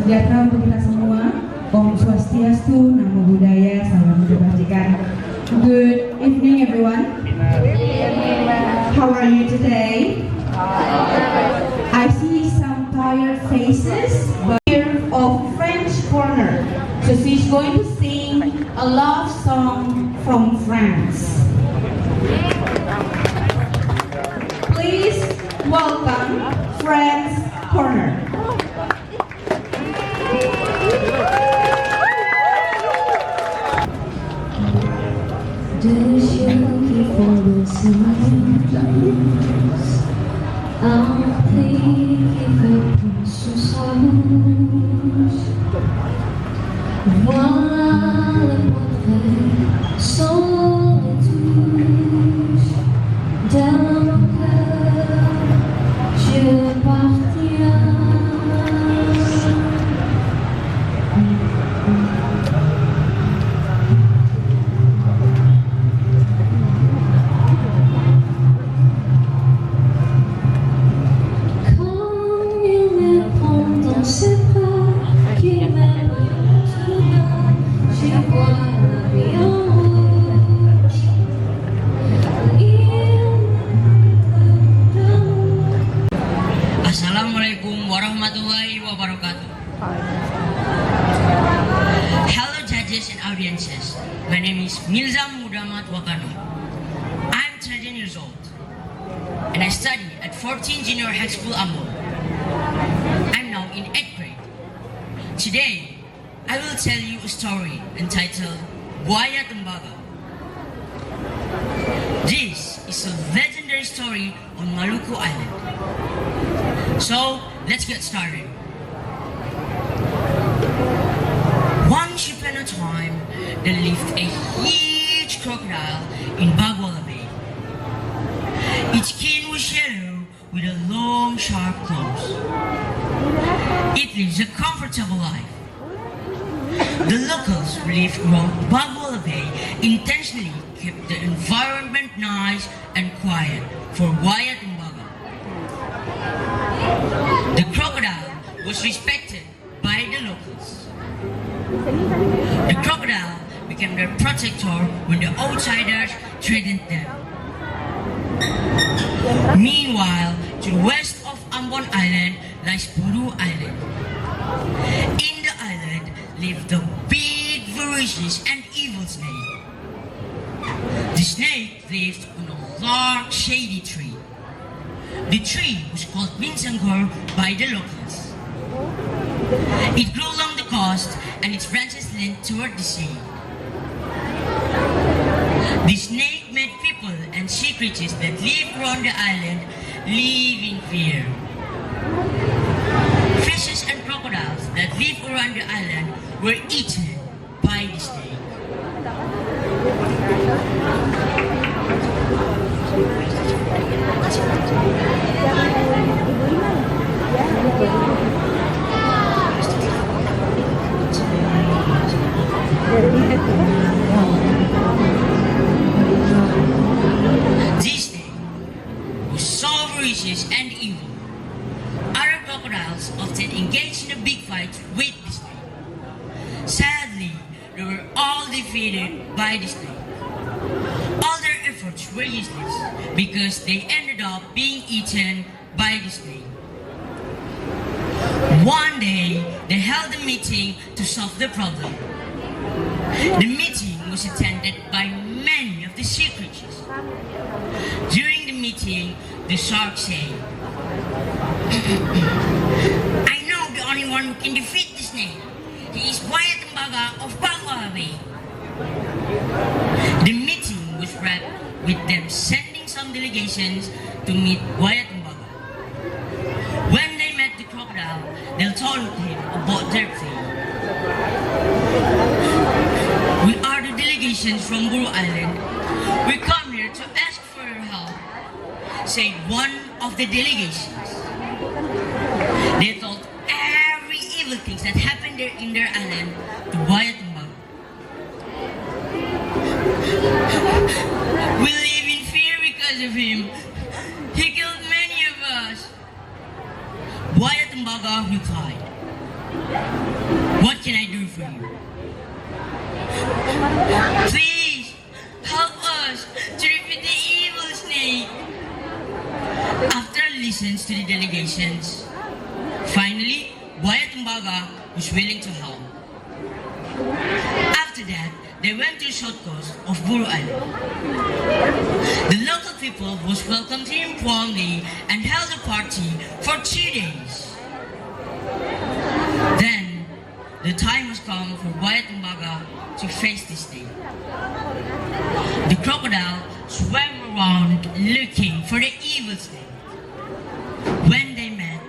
sejahtera untuk kita semua. Om Swastiastu, Namo Buddhaya, salam kebajikan. Good evening, everyone. How are you today? I see some tired faces, but here of French corner. So she's going to sing a love song from France. Please welcome French corner. Does your looking for the silence? I'm thinking for precious hours. While I'm solitude, dans mon cœur, je partirai. Assalamualaikum warahmatullahi wabarakatuh. Hello judges and audiences. My name is Mirza Mudamat Wakano. I'm 13 years old and I study at 14 Junior High School Ambon. I'm now in 8th grade. Today, I will tell you a story entitled Buaya Tembaga. This is a legendary story on Maluku Island. So, let's get started. Once upon a time, there lived a huge crocodile in Bagwala Bay. Its skin was yellow with a long, sharp claws. It lives a comfortable life. The locals who lived around Bagwala Bay intentionally kept the environment nice and quiet for Buaya Tembaga. The crocodile was respected by the locals. The crocodile became their protector when the outsiders threatened them. Meanwhile, to the west of Ambon Island lies Buru Island. In the island lived the big, ferocious and evil snake. The snake lived on a large shady tree. The tree was called Minsangor by the locals. It grew along the coast and its branches leaned toward the sea. The snake made people and sea creatures that lived around the island live in fear. Fishes and crocodiles that lived around the island were eaten by the snake. This snake was so ferocious and evil. Other crocodiles often engaged in a big fight with the snake. Sadly, they were all defeated by the snake. All their efforts were useless because they ended up being eaten by the snake. One day, they held a meeting to solve the problem. The meeting was attended by many of the sea creatures. During the meeting, the shark said, I know the only one who can defeat the snake. He is Buaya Tembaga of Bagwala Bay. The meeting was wrapped with them sending some delegations to meet Buaya Tembaga. When they met the crocodile, they told him about their plan. We are the delegations from Buru Island. We come here to ask for your help, said one of the delegations. They told every evil things that happened there in their island to Buaya Tembaga. We live in fear because of him. He killed many of us. Buaya Tembaga replied, What can I do for you? Please, help us to defeat the evil snake. After listens to the delegations, finally, Buaya Tembaga was willing to help. After that, they went to the south coast of Buru Island. The local people was welcomed him warmly and held a party for 2 days. Then, the time has come for Buaya Tembaga to face this day. The crocodile swam around looking for the evil snake. When they met,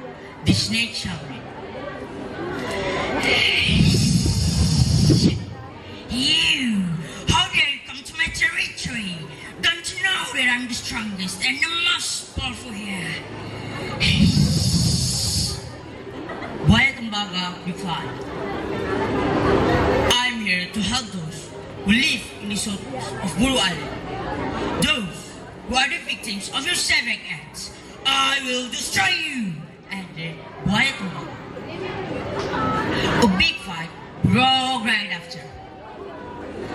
the snake shouted, "You! How dare you come to my territory? Don't you know that I'm the strongest and the most powerful here?" Buaya Tembaga replied, "I'm here to help those who live in the south coast of Buru Island. Those who are the victims of your savage acts. I will destroy you," added Buaya Tembaga. A big fight broke right after.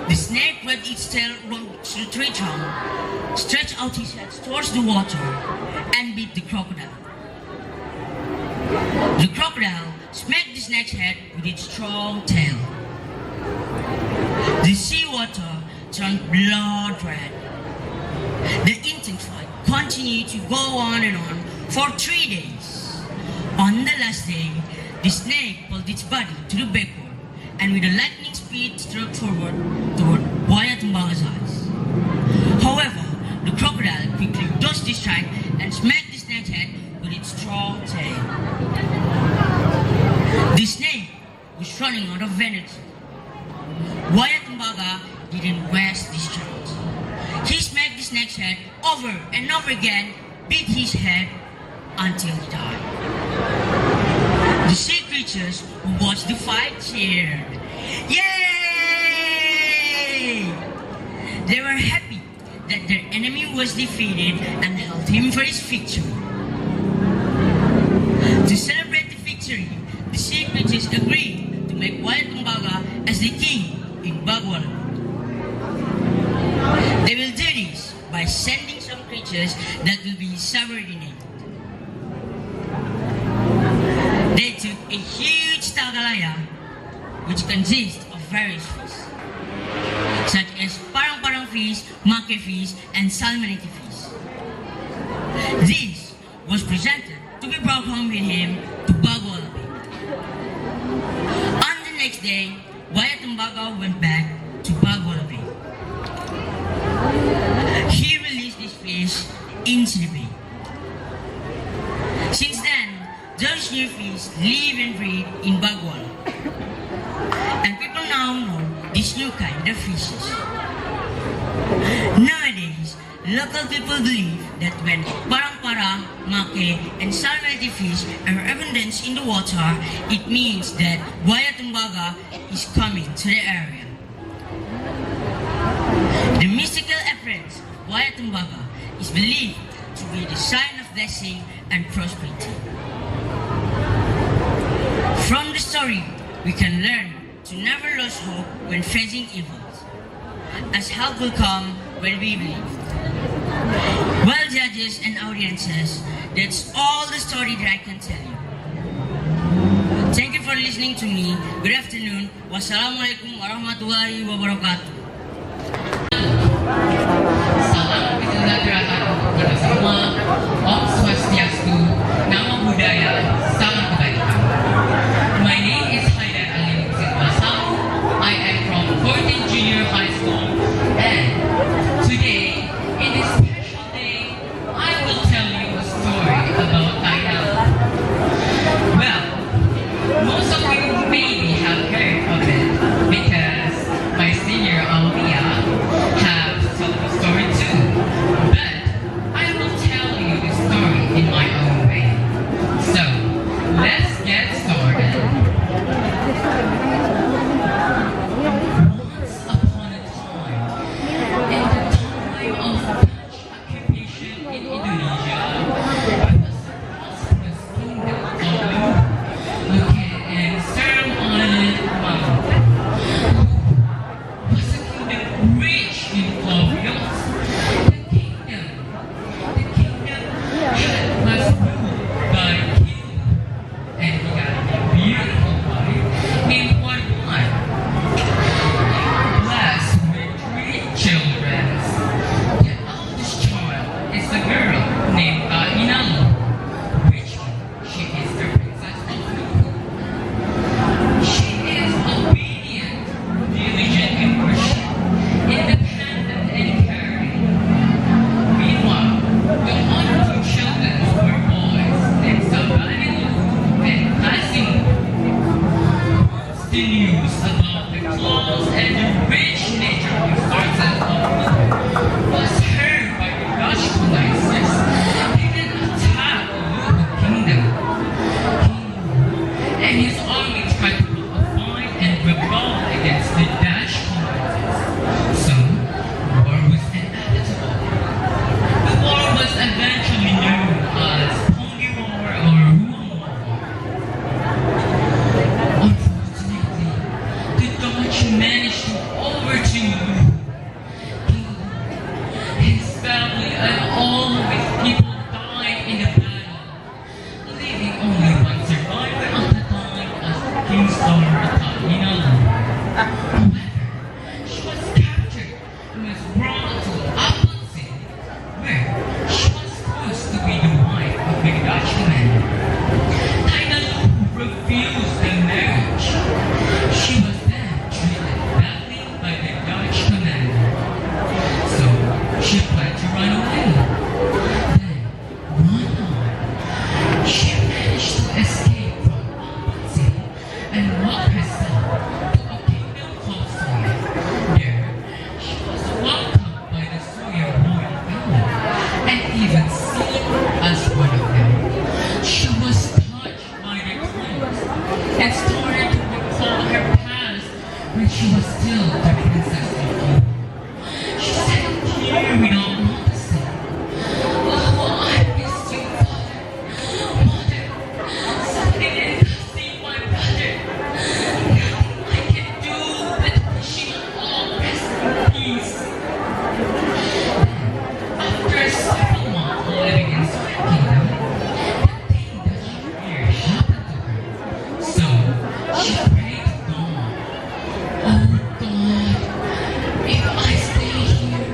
The snake wrapped its tail around the tree trunk, stretched out his head towards the water, and bit the crocodile. The crocodile smacked the snake's head with its strong tail. The seawater turned blood red. The intense fight continued to go on and on for 3 days. On the last day, the snake pulled its body to the backward and with a lightning speed struck forward toward Buaya Tembaga's eyes. However, the crocodile quickly dodged the strike and smacked the snake's head with its strong tail. The snake was running out of energy. Buaya Tembaga didn't waste this chance. He smacked the snake's head over and over again, beat his head until he died. The sea creatures who watched the fight cheered. Yay! They were happy that their enemy was defeated and held him for his victory. To celebrate the victory, the sea creatures agreed to make Buaya Tembaga as the king in Bagwala. They will do this by sending some creatures that will be subordinated. They took a huge tagalaya, which consists of various fish, such as parang-parang fish, maki fish, and salmonite fish. This was presented to be brought home with him to Bagwala Bay. On the next day, Buaya Tembaga went back to Bagwala Bay. He released this fish into the bay. Since then, those new fish live and breed in Bagwala. And people now know this new kind of fishes. Nowadays, local people believe that when parang-parang, maki, and salmonite fish are abundant in the water, it means that Buaya Tembaga is coming to the area. The mystical appearance of Buaya Tembaga is believed to be the sign of blessing and prosperity. From the story, we can learn to never lose hope when facing evils, as help will come when we believe. Well, judges and audiences, that's all the story that I can tell you. Thank you for listening to me. Good afternoon. Wassalamualaikum warahmatullahi wabarakatuh. Salam kesejahterakan kita semua. Om Swastiastu. Nama budaya, salam kebaikan. My name is Haider Ali Sitwasam. I am from 14th Junior High School, and today, in this special day, I will tell you a story about tanggal. Well, most of you maybe have heard of it because my senior Aula have told us the news about the claws and the rich nature resources of Lube was heard by the Dutch colonizers, they then attacked Lube Kingdom. And his army tried to put a fight and rebel against the Dutch colonizers. So, war was inevitable. The war was eventually known as Pongi War or Ruang War. Unfortunately, the Dutch managed to overthrow Lube. His family and all of his people died in the battle, leaving only one survivor at the time as King's daughter Taina Lube. However, she was captured and was brought to Ambon City, where she was supposed to be the wife of the Dutch commander. Taina Lube refused the marriage. She was then treated badly by the Dutch commander. So she planned to run away. Then, one night, she managed to escape from Ambon City and walk herself to a kingdom called Soya. There, she was welcomed by the Soya royal family and even seen as one of them. She was touched by their clothes and started to recall her past when she was still the princess of Lube. She said here without noticing, "Oh, I missed you, father, mother, something in casting my brother. Nothing I can do but wishing you all rest in peace." After several months living in Soya Kingdom, the thing that she feared happened to her. So she prayed to God, "Oh God, if I stay here,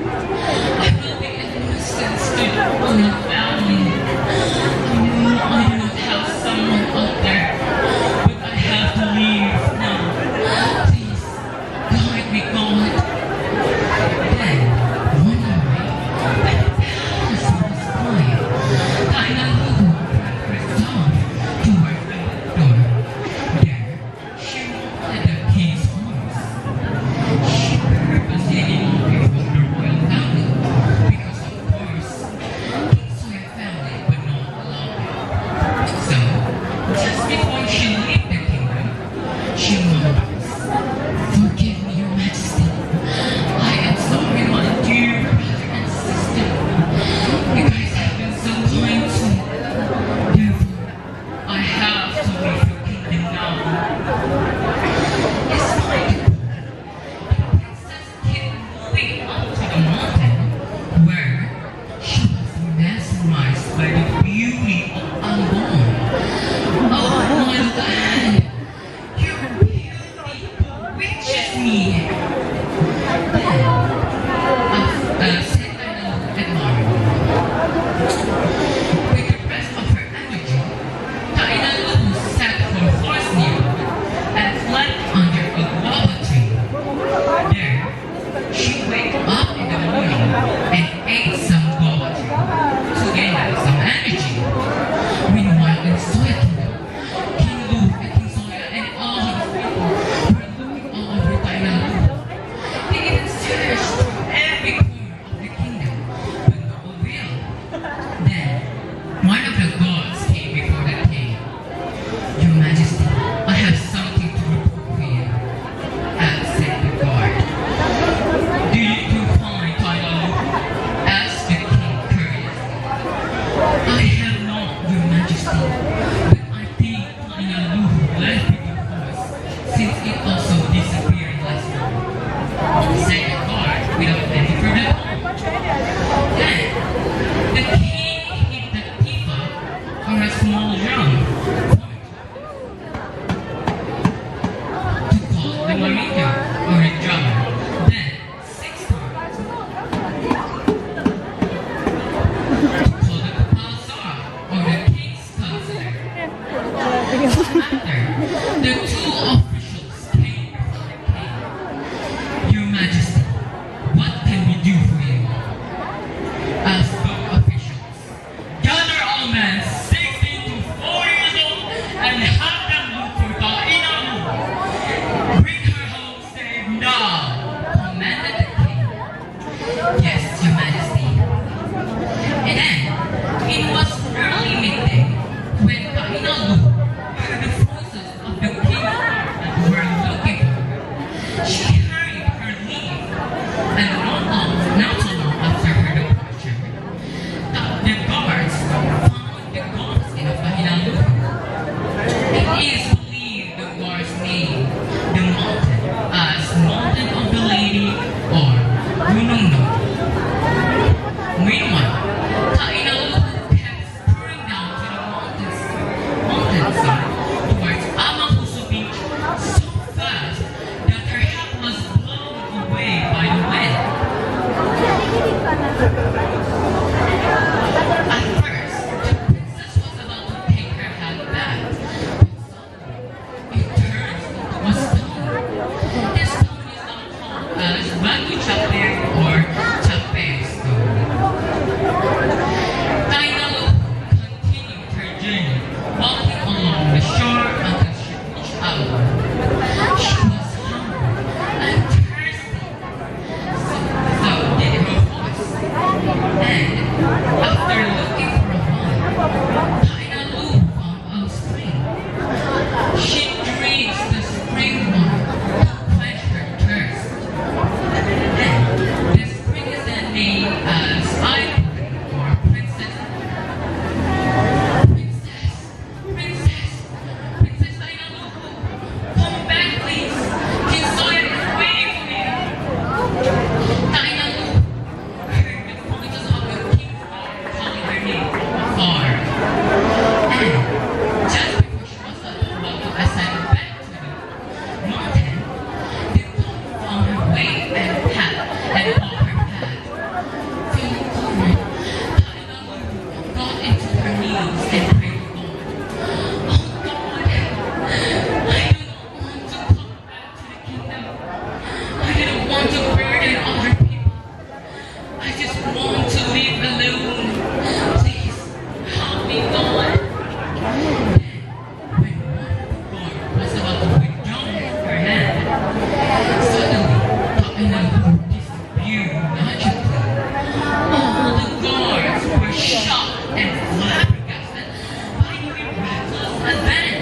I will be a nuisance to the royal family. I know I do not have someone out there, but I have to leave now. Please, guide me, God." Then, one night, when the palace was quiet, Taina Lube brought herself to her front door. There, she wanted the king's horse. She purposely did not before the royal family because, of course, King Soya family would not allow it. So, just before she left the kingdom, she murmurs, "Forgive me, Your Majesty. I am sorry, my dear brother and sister. You guys have been so kind to me. Therefore, I have to leave your kingdom now." Despite the cold, the princess kept moving up to the mountain, where she was mesmerized by the beauty of Ambon. "Oh, my land, your beauty bewitches me." Then, said Taina Lube admiringly. With the rest of her energy, Taina Lube sat her horse nearby and fled under a guava tree. There, she wake up in the morning and ate some guava tree to gain some energy. Meanwhile, in Soya Kingdom, King Lube and King Soya and all his people were looking all over Taina Lube. They even searched through every corner of the kingdom, but no avail. Then, one of the gods came before the king. "Your Majesty, I have something to report for you," said the god. "Do you too find Taina Lube?" asked the king curiously. "I have not, Your Majesty, but I think Taina Lube left with your horse, since it also disappeared last night," said the guard without any further thought. Then, the king hit the tifa, or a small drum, to call the marina, or a drummer. Then, 6 times, to call the kapalsara, or the king's counselor. After, the 2 officials came chapter or chapter story. Tanggal continued her journey, walking along the shore until she reached Aula. She was hungry and thirsty, so did her horse. And after looking for a while, Tanggal found a spring. She drinks the spring water to quench her thirst. And the spring is then named as Ivory or Princess. Princess Tanggal, come back please. King Sawyer is waiting for me. Tanggal heard the voices of the king's guard calling her name from afar. And just before she was about to ascend back to the mountain, the dog found her way and path and followed her path. Feeling cornered, Tanggal got into her knees and prayed to God. Oh God, I do not want to come back to the kingdom. I didn't want to burden other people. I just want to live alone. Please help me, God. When one of the guard was about to withdraw her hand, suddenly Tanggal disappeared magically. All the guards were shocked and flabbergasted by the miraculous event.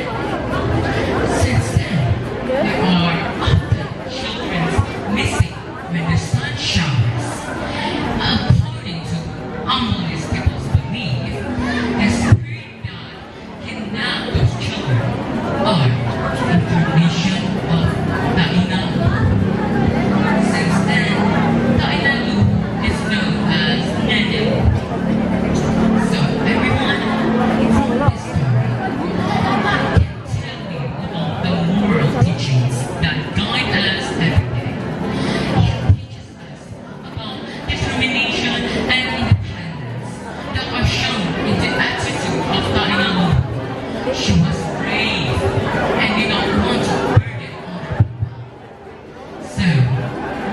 Since then, there are often children missing when the sun showers. According to Ambonese people's belief, the spirit that kidnapped those children are incarnation of Tanggal. Since then, Tanggal is known as Nene. So everyone, from this story, I can tell you about the moral teachings that guide us every day. It teaches us about determination and independence that are shown in the attitude of Tanggal. She was brave and did not want to burden other people. So,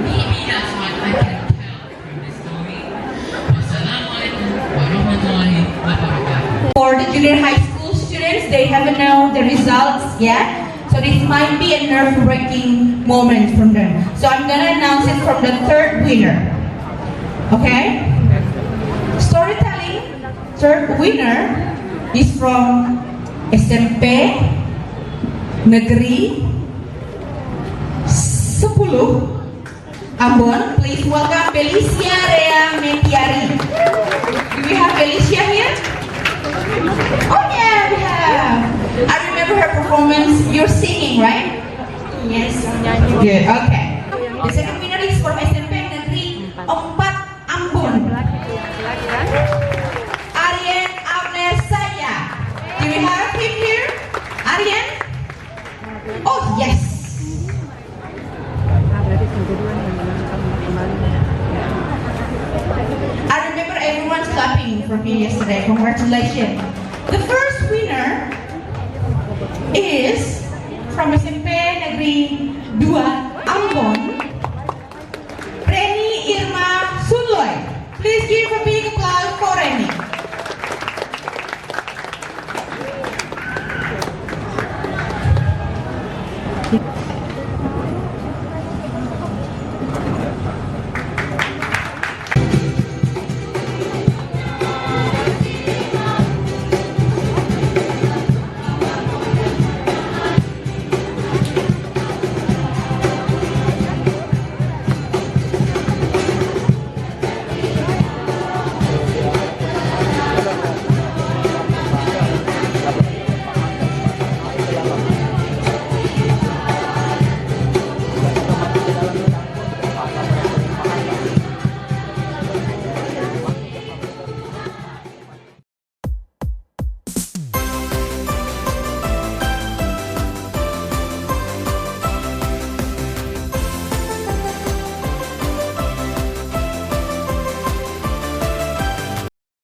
maybe that's what I can tell from this story. Wassalamualaikum warahmatullahi wabarakatuh. For the junior high school students, they haven't known the results yet. So this might be a nerve-wracking moment from them. So I'm gonna announce it from the third winner. Okay? Storytelling, third winner is from SMP Negeri 10 Ambon. Please welcome Felicia Rea Metiari. Do we have Felicia here? Oh yeah, we have. I remember her performance. You're singing, right? Yes. Good. Okay. The second winner is from SMP Negeri 4 Ambon. Aryan Amnesaya. Do we have him here? Aryan? Oh yes. I remember everyone's clapping for me yesterday. Congratulations. The first winner is from SMP Negeri